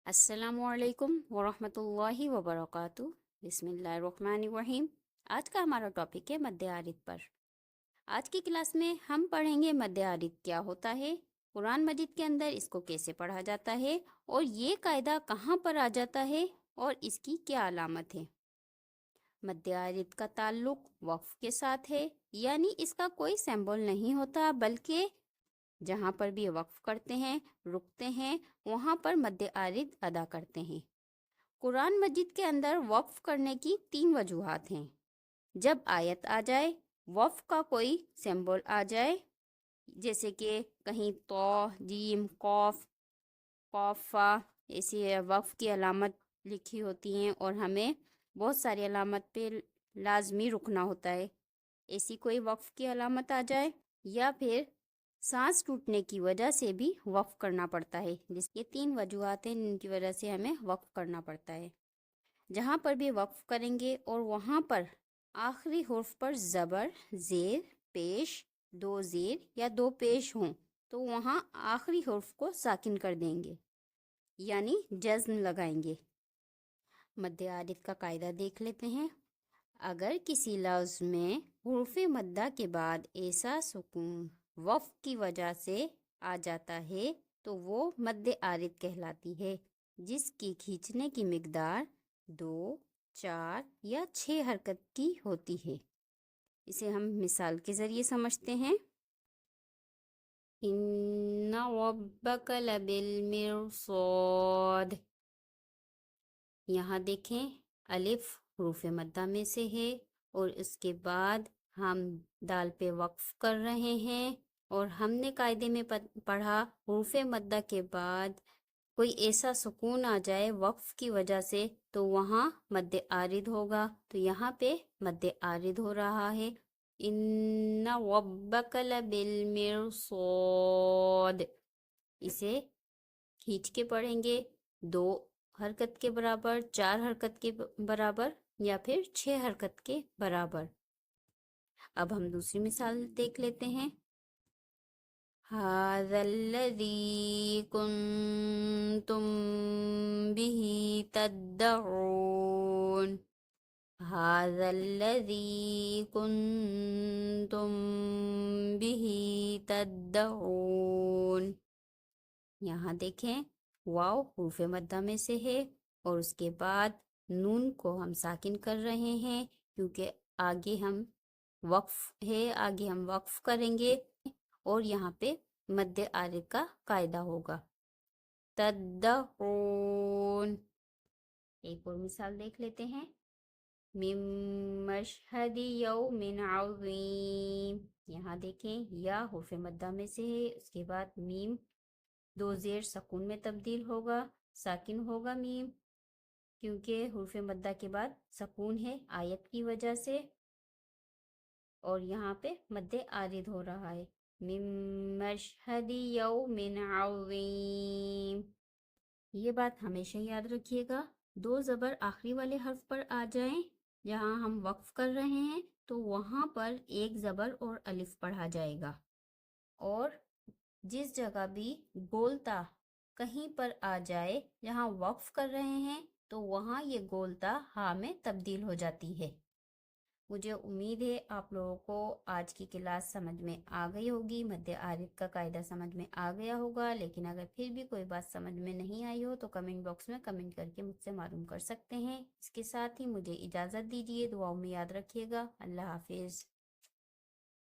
السلام علیکم ورحمۃ اللہ وبرکاتہ۔ بسم اللہ الرحمن الرحیم۔ آج کا ہمارا ٹاپک ہے مد عارض پر۔ آج کی کلاس میں ہم پڑھیں گے مد عارض کیا ہوتا ہے، قرآن مجید کے اندر اس کو کیسے پڑھا جاتا ہے، اور یہ قاعدہ کہاں پر آ جاتا ہے اور اس کی کیا علامت ہے۔ مد عارض کا تعلق وقف کے ساتھ ہے، یعنی اس کا کوئی سمبل نہیں ہوتا، بلکہ جہاں پر بھی وقف کرتے ہیں، رکتے ہیں، وہاں پر مد عارض ادا کرتے ہیں۔ قرآن مجید کے اندر وقف کرنے کی 3 وجوہات ہیں۔ جب آیت آ جائے، وقف کا کوئی سمبل آ جائے، جیسے کہ کہیں تو، جیم، قوف، قوفہ، ایسی وقف کی علامت لکھی ہوتی ہیں اور ہمیں بہت ساری علامت پہ لازمی رکنا ہوتا ہے، ایسی کوئی وقف کی علامت آ جائے، یا پھر سانس ٹوٹنے کی وجہ سے بھی وقف کرنا پڑتا ہے۔ جس یہ 3 وجوہات ہیں جن کی وجہ سے ہمیں وقف کرنا پڑتا ہے۔ جہاں پر بھی وقف کریں گے اور وہاں پر آخری حرف پر زبر، زیر، پیش، 2 زیر یا 2 پیش ہوں تو وہاں آخری حرف کو ساکن کر دیں گے، یعنی جزم لگائیں گے۔ مد عارض کا قاعدہ دیکھ لیتے ہیں۔ اگر کسی لفظ میں حروف مدہ کے بعد ایسا سکون وقف کی وجہ سے آ جاتا ہے تو وہ مد عارض کہلاتی ہے، جس کی کھینچنے کی مقدار 2، 4 یا 6 حرکت کی ہوتی ہے۔ اسے ہم مثال کے ذریعے سمجھتے ہیں۔ ان ربک لبالمرصاد۔ یہاں دیکھیں، الف حروف مدہ میں سے ہے اور اس کے بعد ہم دال پہ وقف کر رہے ہیں، اور ہم نے قاعدے میں پڑھا حروف مدہ کے بعد کوئی ایسا سکون آ جائے وقف کی وجہ سے تو وہاں مد عارض ہوگا، تو یہاں پہ مد عارض ہو رہا ہے۔ ان ربک لبالمرصاد، اسے کھینچ کے پڑھیں گے، 2 حرکت کے برابر، 4 حرکت کے برابر یا پھر 6 حرکت کے برابر۔ اب ہم دوسری مثال دیکھ لیتے ہیں۔ ھذا الذی کنتم بہ تدعون۔ ھذا الذی کنتم بہ تدعون۔ یہاں دیکھیں، واو حروف مدہ میں سے ہے اور اس کے بعد نون کو ہم ساکن کر رہے ہیں، کیونکہ آگے ہم وقف کریں گے اور یہاں پہ مد عارض کا قاعدہ ہوگا۔ تدعون۔ ایک اور مثال دیکھ لیتے ہیں۔ من مشہد یوم عظیم۔ یہاں دیکھیں، یا حرف مدہ میں سے ہے، اس کے بعد میم 2 زیر سکون میں تبدیل ہوگا، ساکن ہوگا میم، کیونکہ حرف مدہ کے بعد سکون ہے آیت کی وجہ سے، اور یہاں پہ مد عارض ہو رہا ہے۔ من مشہد یوم عظیم۔ یہ بات ہمیشہ یاد رکھیے گا، 2 زبر آخری والے حرف پر آ جائیں جہاں ہم وقف کر رہے ہیں تو وہاں پر 1 زبر اور الف پڑھا جائے گا، اور جس جگہ بھی گولتا کہیں پر آ جائے جہاں وقف کر رہے ہیں تو وہاں یہ گولتا ہاء میں تبدیل ہو جاتی ہے۔ مجھے امید ہے آپ لوگوں کو آج کی کلاس سمجھ میں آ گئی ہوگی، مد عارض کا قاعدہ سمجھ میں آ گیا ہوگا، لیکن اگر پھر بھی کوئی بات سمجھ میں نہیں آئی ہو تو کمنٹ باکس میں کمنٹ کر کے مجھ سے معلوم کر سکتے ہیں۔ اس کے ساتھ ہی مجھے اجازت دیجیے، دعاؤں میں یاد رکھیے گا۔ اللہ حافظ۔